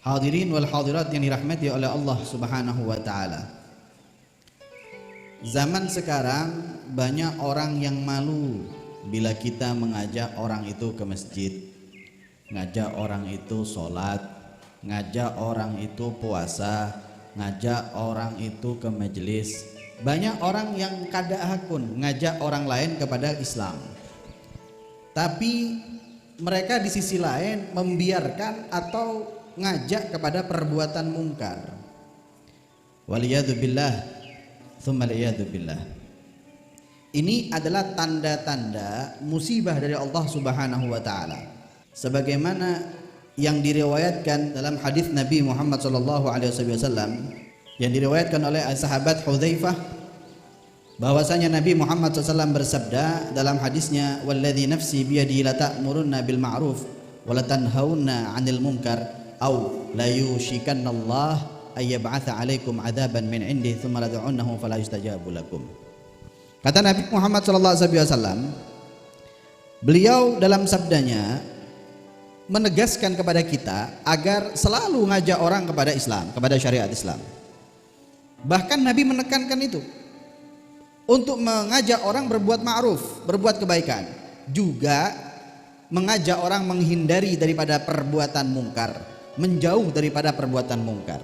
Hadirin wal hadirat yang dirahmati oleh Allah Subhanahu wa taala. Zaman sekarang banyak orang yang malu bila kita mengajak orang itu ke masjid, ngajak orang itu sholat, ngajak orang itu puasa, ngajak orang itu ke majelis. Banyak orang yang kada hakun ngajak orang lain kepada Islam, tapi mereka di sisi lain membiarkan atau ngajak kepada perbuatan mungkar. Waliyadzubillah, tsumma liyadzubillah. Ini adalah tanda-tanda musibah dari Allah Subhanahu wa taala. Sebagaimana yang diriwayatkan dalam hadis Nabi Muhammad sallallahu alaihi wasallam, yang diriwayatkan oleh sahabat Hudzaifah, bahwasanya Nabi Muhammad SAW bersabda dalam hadisnya, walladzi nafsi biyadihi la ta'murunna bil ma'ruf wa la tanhauna 'anil munkar aw la yushikanna Allah ay yab'atha 'alaikum 'adzaban min 'indihi thumma la tad'unnahu fala yustajabu lakum. Kata Nabi Muhammad SAW, beliau dalam sabdanya menegaskan kepada kita agar selalu ngajak orang kepada Islam, kepada syariat Islam. Bahkan Nabi menekankan itu untuk mengajak orang berbuat ma'ruf, berbuat kebaikan, juga mengajak orang menghindari daripada perbuatan mungkar, menjauh daripada perbuatan mungkar.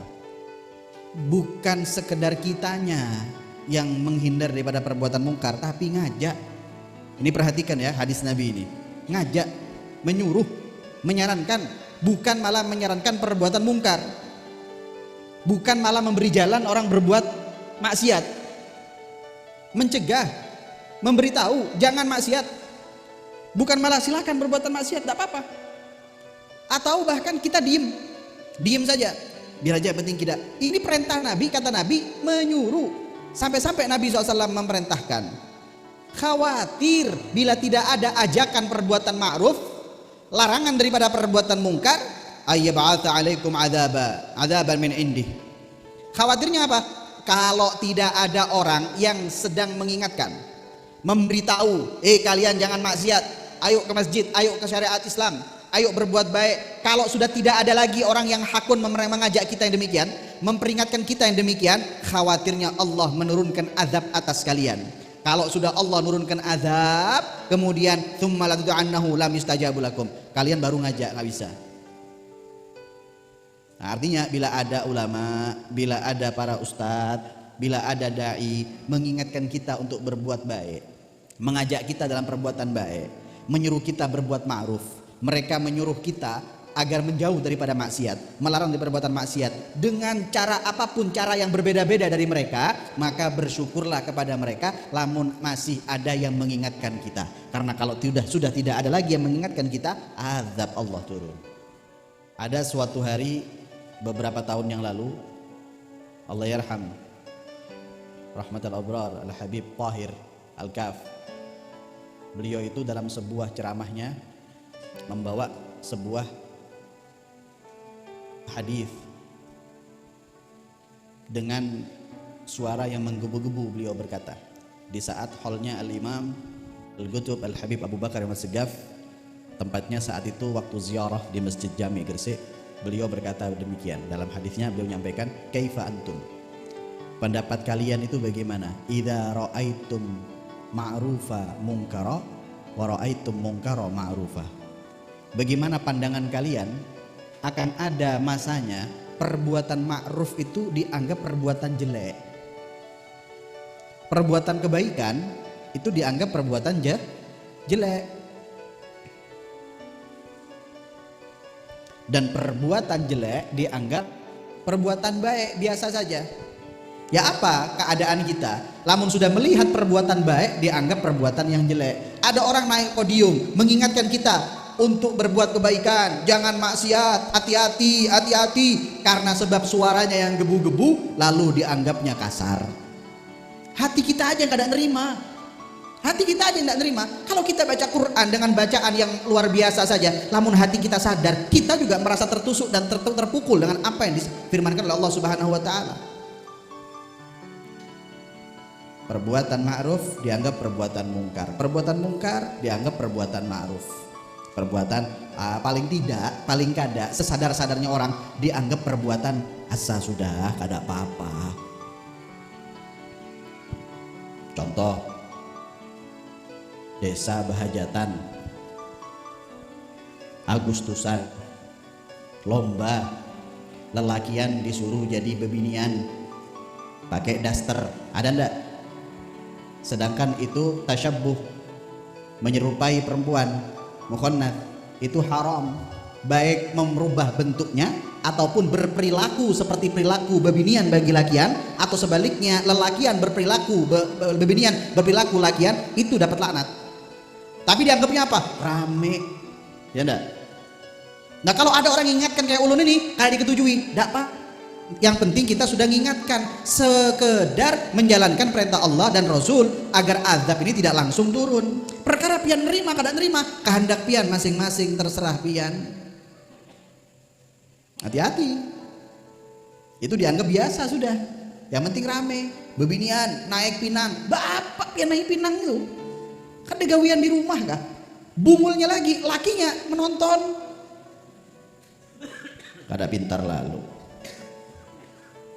Bukan sekedar kitanya yang menghindar daripada perbuatan mungkar, tapi ngajak. Ini perhatikan ya hadis Nabi ini, ngajak, menyuruh, menyarankan, bukan malah menyarankan perbuatan mungkar, bukan malah memberi jalan orang berbuat maksiat. Mencegah, memberitahu jangan maksiat, bukan malah silakan berbuatan maksiat, tidak apa-apa. Atau bahkan kita diem saja, biar aja penting kita. Ini perintah Nabi, kata Nabi menyuruh. Sampai-sampai Nabi SAW memerintahkan, khawatir bila tidak ada ajakan perbuatan ma'ruf, larangan daripada perbuatan mungkar, ayyab'atha 'alaikum adzaban min indih. Khawatirnya apa? Kalau tidak ada orang yang sedang mengingatkan, memberitahu, kalian jangan maksiat, ayo ke masjid, ayo ke syariat Islam, ayo berbuat baik. Kalau sudah tidak ada lagi orang yang hakun mengajak kita yang demikian, memperingatkan kita yang demikian, khawatirnya Allah menurunkan azab atas kalian. Kalau sudah Allah menurunkan azab, kemudian tsumma la tud'annahu lam yustajabu lakum, kalian baru ngajak, nggak bisa. Nah, artinya bila ada ulama, bila ada para ustadz, bila ada dai mengingatkan kita untuk berbuat baik, mengajak kita dalam perbuatan baik, menyuruh kita berbuat ma'ruf, mereka menyuruh kita agar menjauh daripada maksiat, melarang dari perbuatan maksiat dengan cara apapun, cara yang berbeda-beda dari mereka, maka bersyukurlah kepada mereka lamun masih ada yang mengingatkan kita. Karena kalau sudah tidak ada lagi yang mengingatkan kita, azab Allah turun. Ada suatu hari beberapa tahun yang lalu, Allah yarham rahmatal abrar Al-Habib Tahir Al-Kaf, beliau itu dalam sebuah ceramahnya membawa sebuah hadis dengan suara yang menggebu-gebu. Beliau berkata di saat hallnya Al-Imam Al-Qutub Al-Habib Abu Bakar Ahmad Segaf, tempatnya saat itu waktu ziarah di Masjid Jami Gresik. Beliau berkata demikian, dalam hadisnya beliau menyampaikan, kaifa antum, pendapat kalian itu bagaimana, idza raaitum ma'rufa munkara wa raaitum munkara ma'rufa. Bagaimana pandangan kalian akan ada masanya perbuatan ma'ruf itu dianggap perbuatan jelek, perbuatan kebaikan itu dianggap perbuatan jelek, dan perbuatan jelek dianggap perbuatan baik, biasa saja. Ya apa keadaan kita? Lamun sudah melihat perbuatan baik dianggap perbuatan yang jelek. Ada orang naik podium mengingatkan kita untuk berbuat kebaikan, jangan maksiat, hati-hati, hati-hati, karena sebab suaranya yang gebu-gebu lalu dianggapnya kasar. Hati kita aja nggak nerima. Hati kita aja tidak nerima. Kalau kita baca Quran dengan bacaan yang luar biasa saja, namun hati kita sadar, kita juga merasa tertusuk dan terpukul dengan apa yang difirmankan oleh Allah Subhanahu wa taala. Perbuatan ma'ruf dianggap perbuatan mungkar, perbuatan mungkar dianggap perbuatan ma'ruf. Perbuatan paling tidak, paling kada sesadar-sadarnya orang dianggap perbuatan asa sudah kada apa-apa. Contoh desa Bahajatan Agustusan lomba lelakian disuruh jadi bebinian pakai daster, ada ndak? Sedangkan itu tasyabbuh, menyerupai perempuan mukhannats, itu haram, baik merubah bentuknya ataupun berperilaku seperti perilaku bebinian bagi lakian, atau sebaliknya lelakian berperilaku bebinian berperilaku lakian, itu dapat laknat. Tapi dianggapnya apa? Rame, ya enggak? Nah kalau ada orang ingatkan kayak ulun ini, kayak diketujui, enggak apa. Yang penting kita sudah mengingatkan, sekedar menjalankan perintah Allah dan Rasul agar azab ini tidak langsung turun. Perkara pian nerima kada nerima, kehendak pian masing-masing, terserah pian. Hati-hati. Itu dianggap biasa sudah. Yang penting rame, bebinian naik pinang. Bapak pian naik pinang itu. Kan degawian di rumah kah? Bungulnya lagi, lakinya menonton. Kada pintar lalu.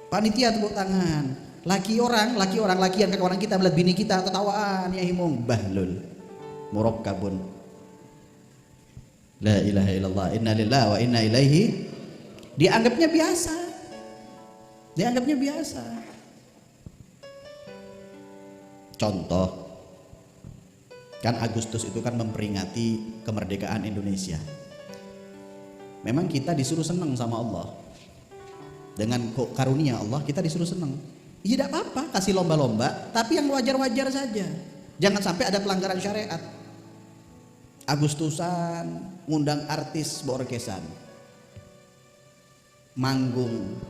Panitia tepuk tangan, lakian kakak orang kita melihat bini kita ketawaan, ya himung bahlul murakkabun la ilaha illallah inna lillahi wa inna ilaihi. Dianggapnya biasa. Contoh kan Agustus itu kan memperingati kemerdekaan Indonesia. Memang kita disuruh senang sama Allah. Dengan karunia Allah kita disuruh senang. Ya tidak apa-apa, kasih lomba-lomba, tapi yang wajar-wajar saja. Jangan sampai ada pelanggaran syariat. Agustusan ngundang artis borkesan, manggung.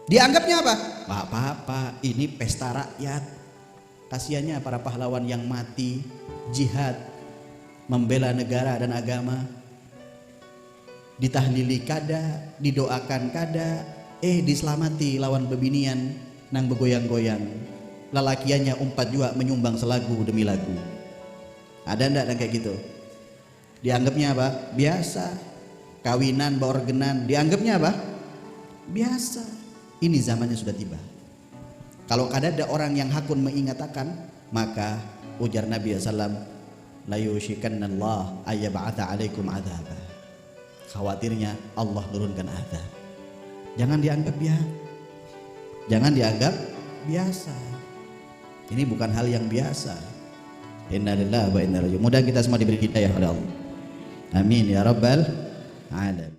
Dianggapnya apa? Apa-apa, ini pesta rakyat. Kasiannya para pahlawan yang mati jihad membela negara dan agama. Ditahlili kada, didoakan kada. Diselamati lawan bebinian nang begoyang-goyang, lelakiannya umpat juga menyumbang selagu demi lagu. Ada ndak kayak gitu? Dianggapnya apa? Biasa. Kawinan baorgenan dianggapnya apa? Biasa. Ini zamannya sudah tiba. Kalau kada ada orang yang hakun mengingatakan, maka ujar Nabi SAW, la yushikanallah ayyab'atha alaikum adzaba. Khawatirnya Allah turunkan azab. Jangan dianggap biasa. Ini bukan hal yang biasa. Inna lillahi wa inna ilaihi raji'un. Mudah kita semua diberi hidayah oleh Allah. Amin ya rabbal alamin.